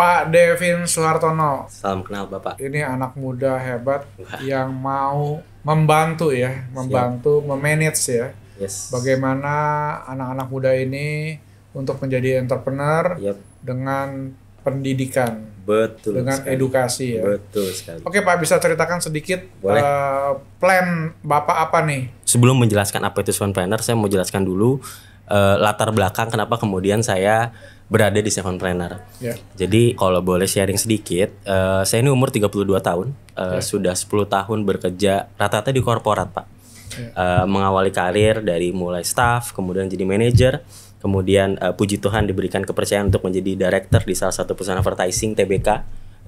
Pak Devin Suhartono. Salam kenal Bapak. Ini anak muda hebat Wah. yang mau membantu ya, memanage ya. Yes. Bagaimana anak-anak muda ini untuk menjadi entrepreneur Yep. dengan pendidikan, Betul dengan sekali. edukasi ya. Betul sekali. Oke Pak, bisa ceritakan sedikit Boleh. plan Bapak apa nih? Sebelum menjelaskan apa itu Sevenpreneur, saya mau jelaskan dulu latar belakang kenapa kemudian saya berada di Sevenpreneur. Ya. Jadi kalau boleh sharing sedikit, saya ini umur 32 tahun, sudah 10 tahun bekerja rata-rata di korporat Pak. Mengawali karir dari mulai staff, kemudian jadi manajer, kemudian puji Tuhan diberikan kepercayaan untuk menjadi director di salah satu perusahaan advertising TBK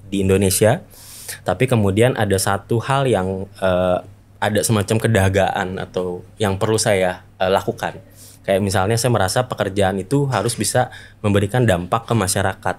di Indonesia. Tapi kemudian ada satu hal yang ada semacam kedagaan atau yang perlu saya lakukan. Kayak misalnya saya merasa pekerjaan itu harus bisa memberikan dampak ke masyarakat,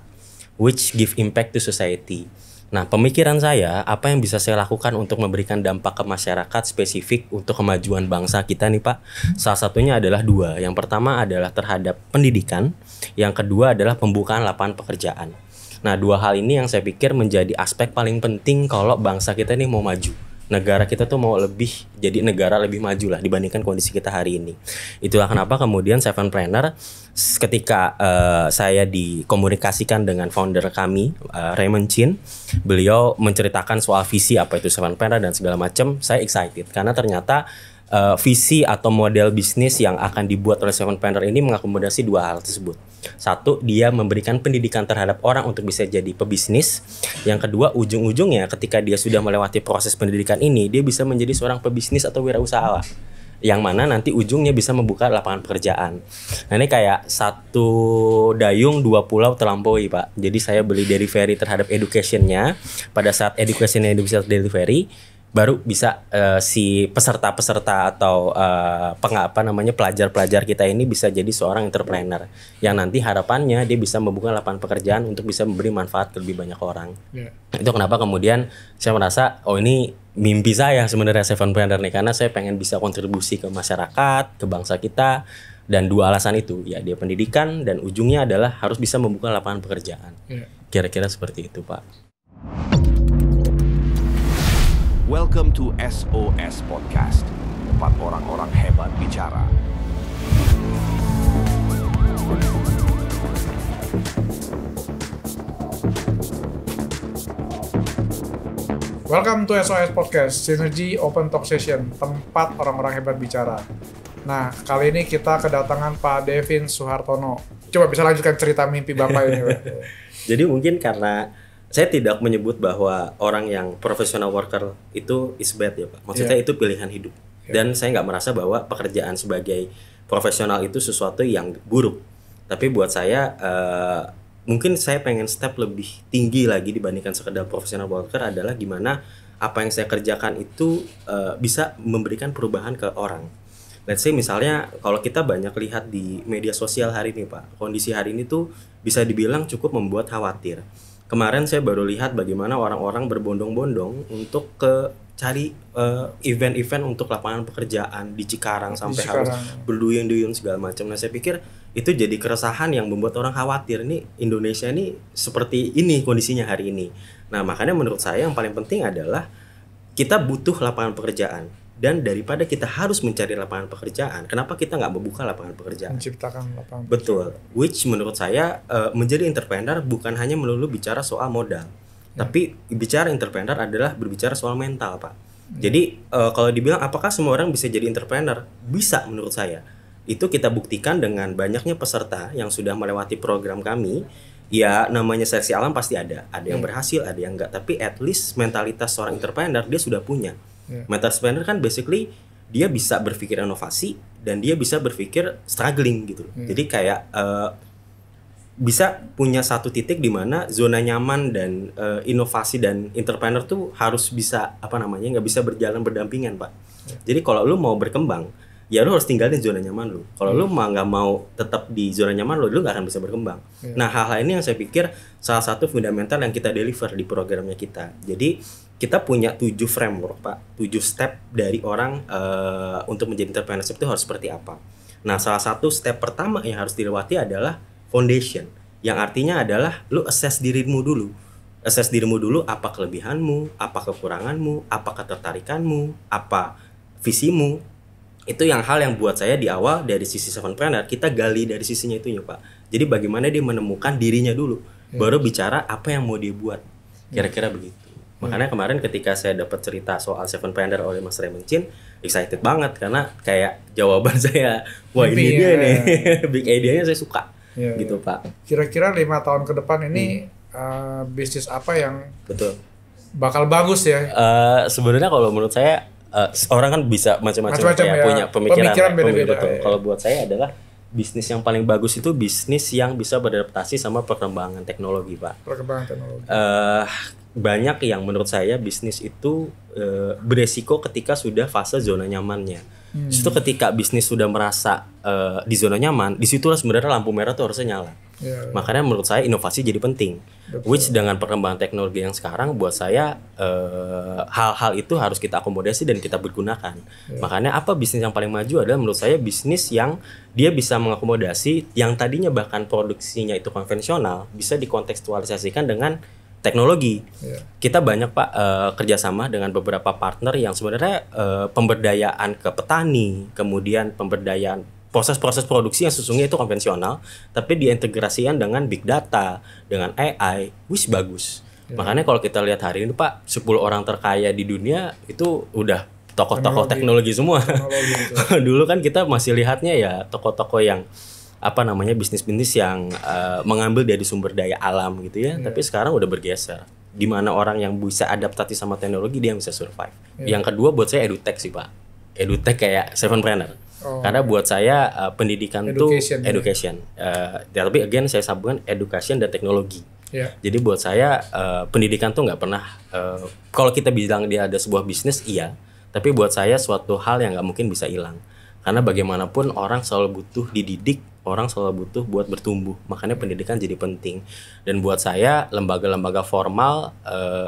which give impact to society. Nah, pemikiran saya, apa yang bisa saya lakukan untuk memberikan dampak ke masyarakat spesifik untuk kemajuan bangsa kita nih Pak? Salah satunya adalah dua. Yang pertama adalah terhadap pendidikan, yang kedua adalah pembukaan lapangan pekerjaan. Nah, dua hal ini yang saya pikir menjadi aspek paling penting kalau bangsa kita ini mau maju. Negara kita tuh mau jadi negara lebih maju lah dibandingkan kondisi kita hari ini. Itulah kenapa kemudian Sevenpreneur ketika saya dikomunikasikan dengan founder kami Raymond Chin, beliau menceritakan soal visi apa itu Sevenpreneur dan segala macam. Saya excited karena ternyata visi atau model bisnis yang akan dibuat oleh Sevenpreneur ini mengakomodasi dua hal tersebut. Satu, dia memberikan pendidikan terhadap orang untuk bisa jadi pebisnis. Yang kedua, ujung-ujungnya ketika dia sudah melewati proses pendidikan ini, dia bisa menjadi seorang pebisnis atau wirausahawan, yang mana nanti ujungnya bisa membuka lapangan pekerjaan. Nah, ini kayak satu dayung dua pulau terlampaui Pak. Jadi saya beli delivery terhadap education-nya. Pada saat education-nya bisa delivery, baru bisa si peserta-peserta atau pelajar-pelajar kita ini bisa jadi seorang entrepreneur yang nanti harapannya dia bisa membuka lapangan pekerjaan untuk bisa memberi manfaat ke lebih banyak orang. Itu kenapa kemudian saya merasa ini mimpi saya sebenarnya Sevenpreneur nih, karena saya pengen bisa kontribusi ke masyarakat, ke bangsa kita, dan dua alasan itu ya, dia pendidikan dan ujungnya adalah harus bisa membuka lapangan pekerjaan. Kira-kira seperti itu Pak. Welcome to SOS Podcast, tempat orang-orang hebat bicara. Welcome to SOS Podcast, Synergy Open Talk Session, tempat orang-orang hebat bicara. Nah, kali ini kita kedatangan Pak Devin Suhartono. Coba bisa lanjutkan cerita mimpi Bapak ini, Pak. Jadi mungkin karena saya tidak menyebut bahwa orang yang professional worker itu is bad ya Pak. Maksudnya itu pilihan hidup. Dan saya nggak merasa bahwa pekerjaan sebagai profesional itu sesuatu yang buruk. Tapi buat saya mungkin saya pengen step lebih tinggi lagi dibandingkan sekedar professional worker adalah gimana apa yang saya kerjakan itu bisa memberikan perubahan ke orang. Let's say misalnya kalau kita banyak lihat di media sosial hari ini Pak, kondisi hari ini tuh bisa dibilang cukup membuat khawatir. Kemarin saya baru lihat bagaimana orang-orang berbondong-bondong untuk cari event-event untuk lapangan pekerjaan di Cikarang sampai harus berduyun-duyun segala macam. Nah, saya pikir itu jadi keresahan yang membuat orang khawatir, nih Indonesia ini seperti ini kondisinya hari ini. Nah, makanya menurut saya yang paling penting adalah kita butuh lapangan pekerjaan. Dan daripada kita harus mencari lapangan pekerjaan, kenapa kita nggak membuka lapangan pekerjaan? Menciptakan lapangan. Betul. Which menurut saya menjadi entrepreneur bukan hanya melulu bicara soal modal, tapi bicara entrepreneur adalah berbicara soal mental, Pak. Jadi kalau dibilang apakah semua orang bisa jadi entrepreneur? Bisa menurut saya. Itu kita buktikan dengan banyaknya peserta yang sudah melewati program kami. Ya namanya seleksi alam pasti ada yang berhasil, ada yang enggak. Tapi at least mentalitas seorang entrepreneur dia sudah punya. Mental entrepreneur kan basically dia bisa berpikir inovasi dan dia bisa berpikir struggling gitu. Jadi kayak bisa punya satu titik di mana zona nyaman dan inovasi dan entrepreneur tuh harus bisa nggak bisa berjalan berdampingan Pak. Jadi kalau lu mau berkembang ya lu harus tinggalin zona nyaman lu. Kalau lu nggak mau tetap di zona nyaman lu nggak akan bisa berkembang. Nah hal-hal ini yang saya pikir salah satu fundamental yang kita deliver di programnya kita. Jadi kita punya 7 framework Pak, 7 step dari orang untuk menjadi entrepreneurship itu harus seperti apa. Nah salah satu step pertama yang harus dilewati adalah foundation, Yang artinya adalah lu assess dirimu dulu. Assess dirimu dulu, apa kelebihanmu, apa kekuranganmu, apa ketertarikanmu, apa visimu. Itu yang hal yang buat saya di awal dari sisi Sevenpreneur kita gali dari sisinya itu ya Pak. Jadi bagaimana dia menemukan dirinya dulu, baru bicara apa yang mau dia buat. Kira-kira begitu. Makanya kemarin ketika saya dapat cerita soal Sevenpreneur oleh Mas Raymond Chin, excited banget karena kayak jawaban saya, wah ini dia nih, big idea-nya saya suka, gitu Pak. Kira-kira 5 tahun ke depan ini bisnis apa yang Betul bakal bagus ya? Sebenarnya kalau menurut saya orang kan bisa macam-macam ya, punya pemikiran beda-beda. Betul. Kalau buat saya adalah bisnis yang paling bagus itu bisnis yang bisa beradaptasi sama perkembangan teknologi Pak. Perkembangan teknologi. Banyak yang menurut saya bisnis itu beresiko ketika sudah fase zona nyamannya. Justru ketika bisnis sudah merasa di zona nyaman, disitulah sebenarnya lampu merah tuh harusnya nyala. Makanya menurut saya inovasi jadi penting. Which dengan perkembangan teknologi yang sekarang buat saya hal-hal itu harus kita akomodasi dan kita pergunakan. Makanya apa bisnis yang paling maju adalah menurut saya bisnis yang dia bisa mengakomodasi yang tadinya bahkan produksinya itu konvensional bisa dikontekstualisasikan dengan teknologi. Kita banyak Pak kerjasama dengan beberapa partner yang sebenarnya pemberdayaan ke petani, kemudian pemberdayaan proses-proses produksi yang sesungguhnya itu konvensional, tapi diintegrasikan dengan big data, dengan AI, wis bagus. Makanya kalau kita lihat hari ini Pak, 10 orang terkaya di dunia itu udah tokoh-tokoh teknologi semua. Dulu kan kita masih lihatnya ya tokoh-tokoh yang bisnis-bisnis yang mengambil dari sumber daya alam gitu ya. Tapi sekarang udah bergeser. Di mana orang yang bisa adaptasi sama teknologi dia bisa survive. Yang kedua buat saya edutech sih Pak. Edutech kayak Sevenpreneur. Karena buat saya pendidikan itu education. Tapi again saya sambungkan education dan teknologi. Jadi buat saya pendidikan tuh nggak pernah. Kalau kita bilang dia ada sebuah bisnis iya. Tapi buat saya suatu hal yang nggak mungkin bisa hilang. Karena bagaimanapun orang selalu butuh dididik, orang selalu butuh buat bertumbuh. Makanya pendidikan jadi penting. Dan buat saya lembaga-lembaga formal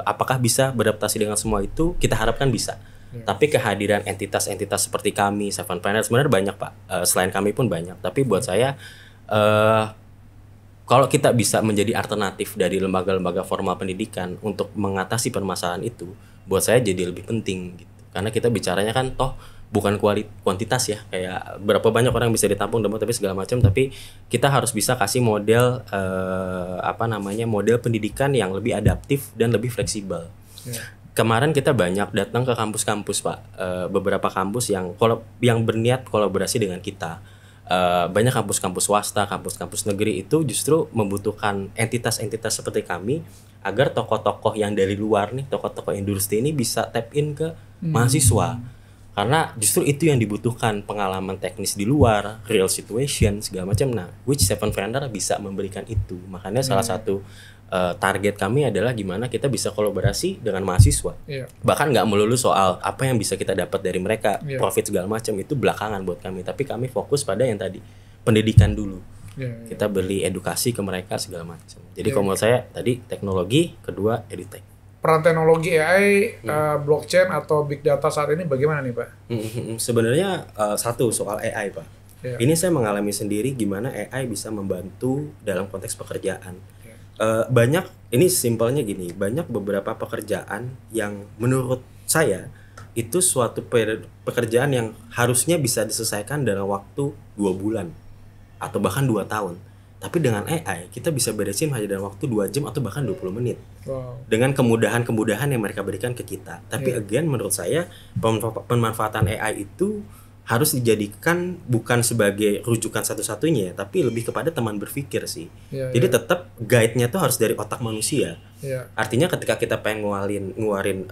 apakah bisa beradaptasi dengan semua itu? Kita harapkan bisa. Tapi kehadiran entitas-entitas seperti kami, Sevenpreneur sebenarnya banyak Pak. Selain kami pun banyak. Tapi buat saya kalau kita bisa menjadi alternatif dari lembaga-lembaga formal pendidikan untuk mengatasi permasalahan itu, buat saya jadi lebih penting gitu. Karena kita bicaranya kan toh bukan kuantitas ya, kayak berapa banyak orang bisa ditampung tapi segala macam, tapi kita harus bisa kasih model model pendidikan yang lebih adaptif dan lebih fleksibel. Kemarin kita banyak datang ke kampus-kampus Pak, beberapa kampus yang berniat kolaborasi dengan kita. Banyak kampus-kampus swasta, kampus-kampus negeri itu justru membutuhkan entitas-entitas seperti kami agar tokoh-tokoh yang dari luar nih, tokoh-tokoh industri ini bisa tap in ke mahasiswa. Karena justru itu yang dibutuhkan, pengalaman teknis di luar, real situation segala macam. Nah, which Sevenpreneur bisa memberikan itu. Makanya salah satu target kami adalah gimana kita bisa kolaborasi dengan mahasiswa. Bahkan nggak melulu soal apa yang bisa kita dapat dari mereka, profit segala macam itu belakangan buat kami. Tapi kami fokus pada yang tadi, pendidikan dulu. Kita beli edukasi ke mereka segala macam. Jadi kalau menurut saya tadi teknologi, kedua edutech. Peran teknologi AI, blockchain atau big data saat ini bagaimana nih Pak? Sebenarnya satu soal AI Pak. Ini saya mengalami sendiri gimana AI bisa membantu dalam konteks pekerjaan. Banyak, ini simpelnya gini, banyak beberapa pekerjaan yang menurut saya itu suatu pekerjaan yang harusnya bisa diselesaikan dalam waktu 2 bulan atau bahkan 2 tahun. Tapi dengan AI kita bisa beresin hanya dalam waktu 2 jam atau bahkan 20 menit. Dengan kemudahan-kemudahan yang mereka berikan ke kita. Tapi again menurut saya pemanfaatan AI itu harus dijadikan bukan sebagai rujukan satu-satunya, tapi lebih kepada teman berpikir sih. Jadi tetap guide-nya tuh harus dari otak manusia. Artinya ketika kita pengen ngeluarin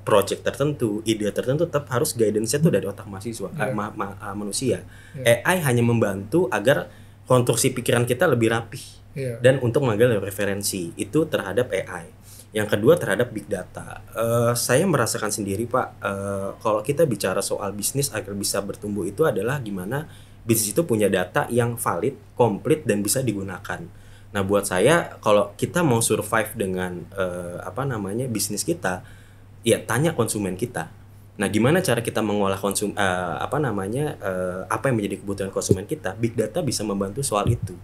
project tertentu, ide tertentu, tetap harus guidance-nya tuh dari otak mahasiswa, manusia. AI hanya membantu agar konstruksi pikiran kita lebih rapih dan untuk mengambil referensi itu terhadap AI. Yang kedua terhadap big data. Saya merasakan sendiri Pak, kalau kita bicara soal bisnis agar bisa bertumbuh itu adalah gimana bisnis itu punya data yang valid, komplit dan bisa digunakan. Nah buat saya kalau kita mau survive dengan bisnis kita, ya tanya konsumen kita. Nah gimana cara kita mengolah apa yang menjadi kebutuhan konsumen kita? Big data bisa membantu soal itu.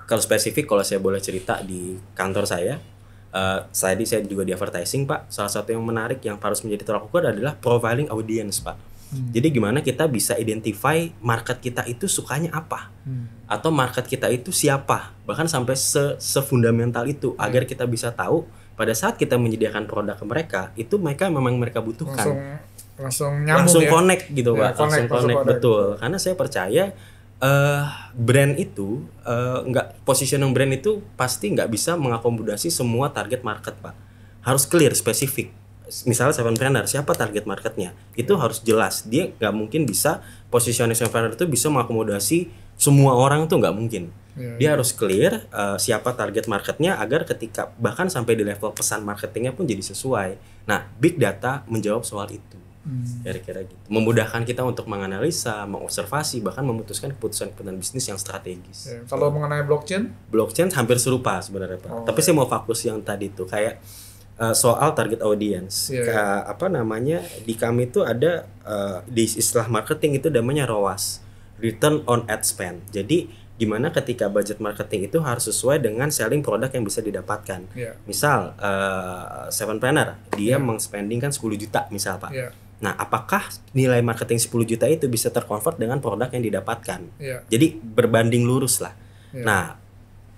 Kalau spesifik, kalau saya boleh cerita di kantor saya juga di advertising Pak. Salah satu yang menarik yang harus menjadi tolak ukur adalah profiling audience Pak. Jadi gimana kita bisa identify market kita itu sukanya apa, atau market kita itu siapa, bahkan sampai sefundamental itu agar kita bisa tahu pada saat kita menyediakan produk ke mereka itu mereka butuhkan. Langsung nyambung langsung ya? Connect gitu Pak, langsung connect. Betul. Betul. Karena saya percaya brand itu positioning brand itu pasti nggak bisa mengakomodasi semua target market Pak. Harus clear, spesifik. Misalnya Sevenpreneur, siapa target marketnya? Itu harus jelas. Dia nggak mungkin bisa positioning Sevenpreneur itu bisa mengakomodasi semua orang, itu nggak mungkin. Dia harus clear siapa target marketnya agar ketika bahkan sampai di level pesan marketingnya pun jadi sesuai. Nah, big data menjawab soal itu. Kira-kira gitu. Memudahkan kita untuk menganalisa, mengobservasi, bahkan memutuskan keputusan-keputusan bisnis yang strategis. Kalau mengenai blockchain hampir serupa sebenarnya Pak. Tapi saya mau fokus yang tadi tuh kayak soal target audience. Di kami itu ada di istilah marketing itu namanya ROAS, Return on Ad Spend. Jadi gimana ketika budget marketing itu harus sesuai dengan selling produk yang bisa didapatkan. Misal Sevenpreneur dia mengspending kan 10 juta misal Pak. Nah, apakah nilai marketing 10 juta itu bisa terkonvert dengan produk yang didapatkan? Jadi berbanding lurus lah. Nah,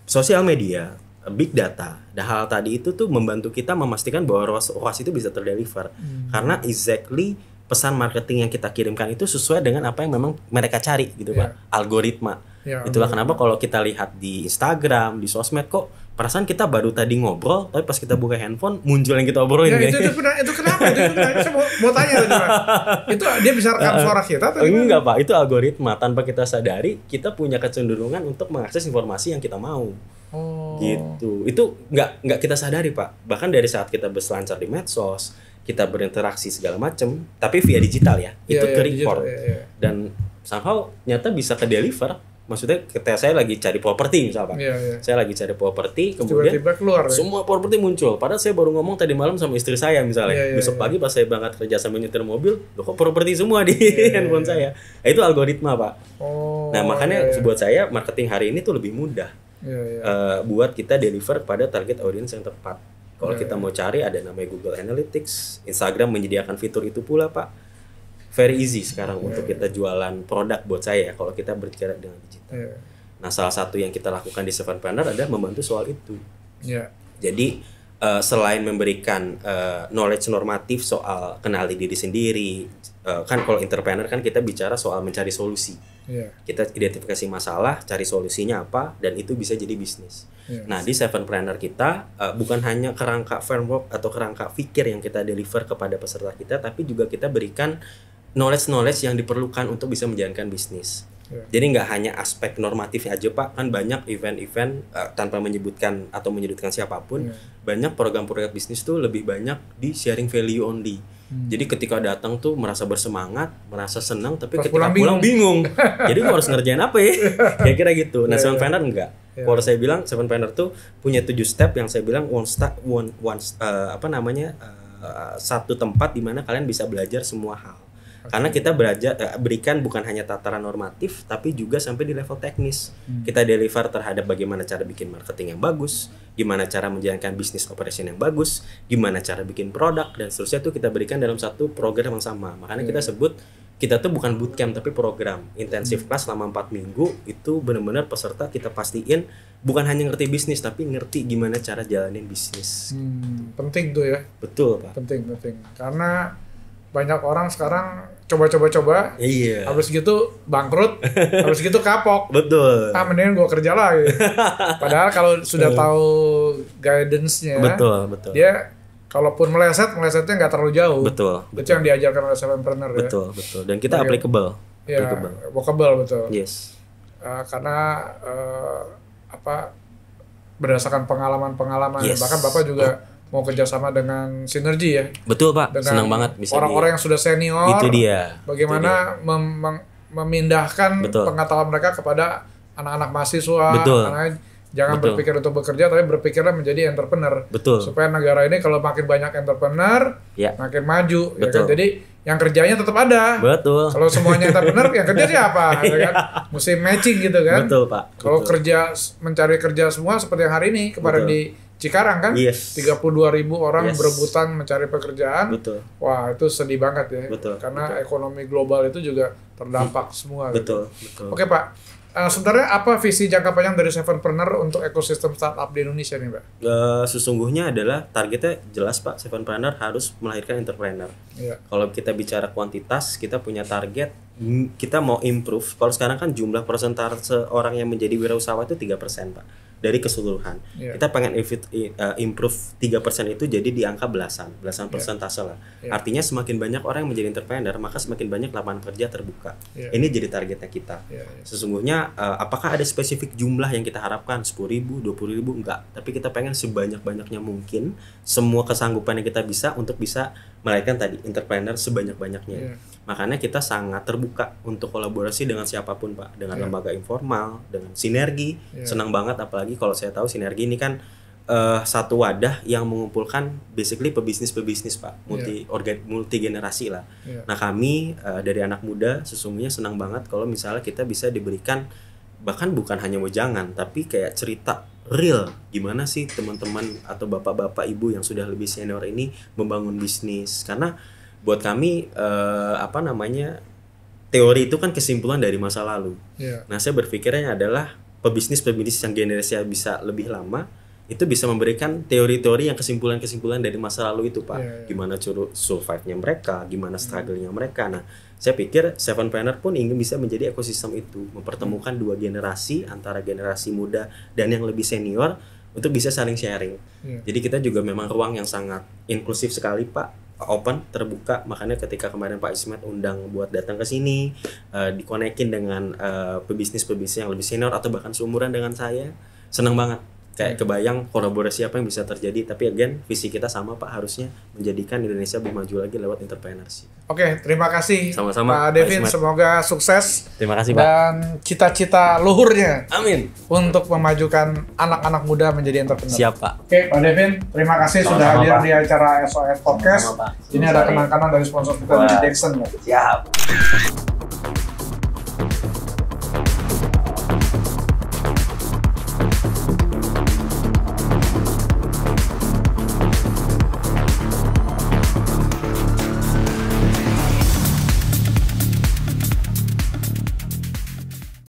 sosial media, big data, dan hal tadi itu tuh membantu kita memastikan bahwa ROAS itu bisa terdeliver. Karena exactly pesan marketing yang kita kirimkan itu sesuai dengan apa yang memang mereka cari gitu Pak. Algoritma. Itulah kenapa kalau kita lihat di Instagram, di sosmed kok perasaan kita baru tadi ngobrol, tapi pas kita buka handphone muncul yang kita obrolin. Itu kenapa? Saya mau tanya tadi Pak. Itu dia bisa rekam suara kita atau gimana? Enggak Pak, itu algoritma. Tanpa kita sadari, kita punya kecenderungan untuk mengakses informasi yang kita mau. Gitu. Itu nggak kita sadari Pak. Bahkan dari saat kita berselancar di medsos, kita berinteraksi segala macam, tapi via digital ya, itu ke record. Dan somehow nyata bisa ke deliver. Maksudnya ketika saya lagi cari properti misal Pak. Saya lagi cari properti, kemudian tiba-tiba keluar, semua properti muncul. Padahal saya baru ngomong tadi malam sama istri saya misalnya. Besok pagi pas saya berangkat kerja sambil nyetir mobil, loh kok properti semua di handphone saya. Nah, itu algoritma Pak. Nah makanya buat saya marketing hari ini tuh lebih mudah. Buat kita deliver pada target audience yang tepat. Kalau kita mau cari ada namanya Google Analytics, Instagram menyediakan fitur itu pula Pak. Very easy sekarang untuk kita jualan produk buat saya kalau kita berbicara dengan digital. Nah, salah satu yang kita lakukan di Sevenpreneur adalah membantu soal itu. Jadi selain memberikan knowledge normatif soal kenali diri sendiri, kan kalau entrepreneur kan kita bicara soal mencari solusi. Kita identifikasi masalah, cari solusinya apa, dan itu bisa jadi bisnis. Nah, di Sevenpreneur kita bukan hanya kerangka framework atau kerangka pikir yang kita deliver kepada peserta kita, tapi juga kita berikan knowledge yang diperlukan untuk bisa menjalankan bisnis. Jadi nggak hanya aspek normatifnya aja Pak, kan banyak event-event tanpa menyebutkan atau menyudutkan siapapun, banyak program-program bisnis tuh lebih banyak di sharing value only. Jadi ketika datang tuh merasa bersemangat, merasa senang, tapi ketika pulang bingung. Jadi gue harus ngerjain apa ya? Kira-kira gitu. Nah, Sevenpreneur enggak. Kalau saya bilang Sevenpreneur tuh punya 7 step yang saya bilang satu tempat di mana kalian bisa belajar semua hal. Karena kita berikan bukan hanya tataran normatif, tapi juga sampai di level teknis. Kita deliver terhadap bagaimana cara bikin marketing yang bagus, gimana cara menjalankan bisnis operation yang bagus, gimana cara bikin produk, dan seterusnya itu kita berikan dalam satu program yang sama. Makanya kita sebut, kita tuh bukan bootcamp tapi program. Intensif kelas selama 4 minggu, itu benar-benar peserta kita pastiin bukan hanya ngerti bisnis, tapi ngerti gimana cara jalanin bisnis. Penting tuh ya. Betul Pak. Penting. Karena banyak orang sekarang coba-coba, habis gitu bangkrut, habis gitu kapok. Betul. Mendingan gue kerja lagi. Padahal kalau sudah tahu guidance-nya, betul. Dia kalaupun melesetnya nggak terlalu jauh. Betul. Itu yang diajarkan oleh Sevenpreneur ya. Betul. Dan kita applicable. Workable betul. Yes. Karena berdasarkan pengalaman, bahkan Bapak juga mau kerjasama dengan Sinergi ya. Betul Pak, senang banget bisa orang-orang yang sudah senior. Itu dia. Bagaimana memindahkan pengetahuan mereka kepada anak-anak mahasiswa. Jangan berpikir untuk bekerja, tapi berpikirlah menjadi entrepreneur. Supaya negara ini kalau makin banyak entrepreneur, makin maju. Ya kan? Jadi yang kerjanya tetap ada. Betul. Kalau semuanya entrepreneur, yang kerja siapa? Ya kan? Mesti matching gitu kan. Betul, Pak. Kalau Betul. mencari kerja semua seperti yang hari ini kemarin Betul. di Cikarang kan, Yes. 32.000 orang Yes. berebutan mencari pekerjaan. Betul. Wah, itu sedih banget ya. Betul. Karena ekonomi global itu juga terdampak semua. Betul. Gitu. Betul. Oke Pak, sebenarnya apa visi jangka panjang dari Sevenpreneur untuk ekosistem startup di Indonesia nih Pak? Sesungguhnya adalah targetnya jelas Pak, Sevenpreneur harus melahirkan entrepreneur. Iya. Kalau kita bicara kuantitas, kita punya target, kita mau improve. Kalau sekarang kan jumlah persentase orang yang menjadi wirausaha itu 3% Pak, dari keseluruhan. Iya. Kita pengen improve 3% itu jadi di angka belasan Iya. persentase lah. Iya. Artinya semakin banyak orang yang menjadi entrepreneur, maka semakin banyak lapangan kerja terbuka. Iya. Ini jadi targetnya kita. Iya, iya. Sesungguhnya apakah ada spesifik jumlah yang kita harapkan 10.000, 20.000? Enggak, tapi kita pengen sebanyak-banyaknya mungkin semua kesanggupan yang kita bisa untuk bisa melahirkan tadi entrepreneur sebanyak-banyaknya. Iya. Makanya kita sangat terbuka untuk kolaborasi dengan siapapun Pak, dengan Iya. lembaga informal, dengan sinergi. Iya. Senang banget apalagi kalau saya tahu sinergi ini kan satu wadah yang mengumpulkan basically pebisnis Pak, multi generasi lah. Iya. Nah kami dari anak muda sesungguhnya senang banget kalau misalnya kita bisa diberikan bahkan bukan hanya wejangan tapi kayak cerita real gimana sih teman-teman atau bapak-bapak ibu yang sudah lebih senior ini membangun bisnis. Karena buat kami teori itu kan kesimpulan dari masa lalu. Iya. Nah saya berpikirnya adalah pebisnis yang generasinya bisa lebih lama itu bisa memberikan teori-teori yang kesimpulan-kesimpulan dari masa lalu itu Pak. Iya, iya. Gimana survive-nya mereka, gimana struggle-nya mereka. Nah saya pikir Sevenpreneur pun ingin bisa menjadi ekosistem itu, mempertemukan dua generasi antara generasi muda dan yang lebih senior untuk bisa saling sharing. Iya. Jadi kita juga memang ruang yang sangat inklusif sekali Pak, open, terbuka. Makanya ketika kemarin Pak Ismet undang buat datang ke sini, dikonekin dengan pebisnis-pebisnis yang lebih senior atau bahkan seumuran dengan saya, senang banget. Kayak kebayang kolaborasi apa yang bisa terjadi. Tapi again, visi kita sama Pak, harusnya menjadikan Indonesia lebih maju lagi lewat entrepreneurship. Oke, terima kasih Sama-sama, Pak Devin, Pak Ismet. semoga sukses Terima kasih Pak. dan cita-cita luhurnya Amin. untuk memajukan anak-anak muda menjadi entrepreneur. Siap Pak. Oke, Pak Devin, terima kasih sudah Sama-sama, hadir Pak. di acara SOS Podcast. Sama-sama, Pak. Ini ada kenang-kenang dari sponsor kita dari Dexon. Pak. Siap.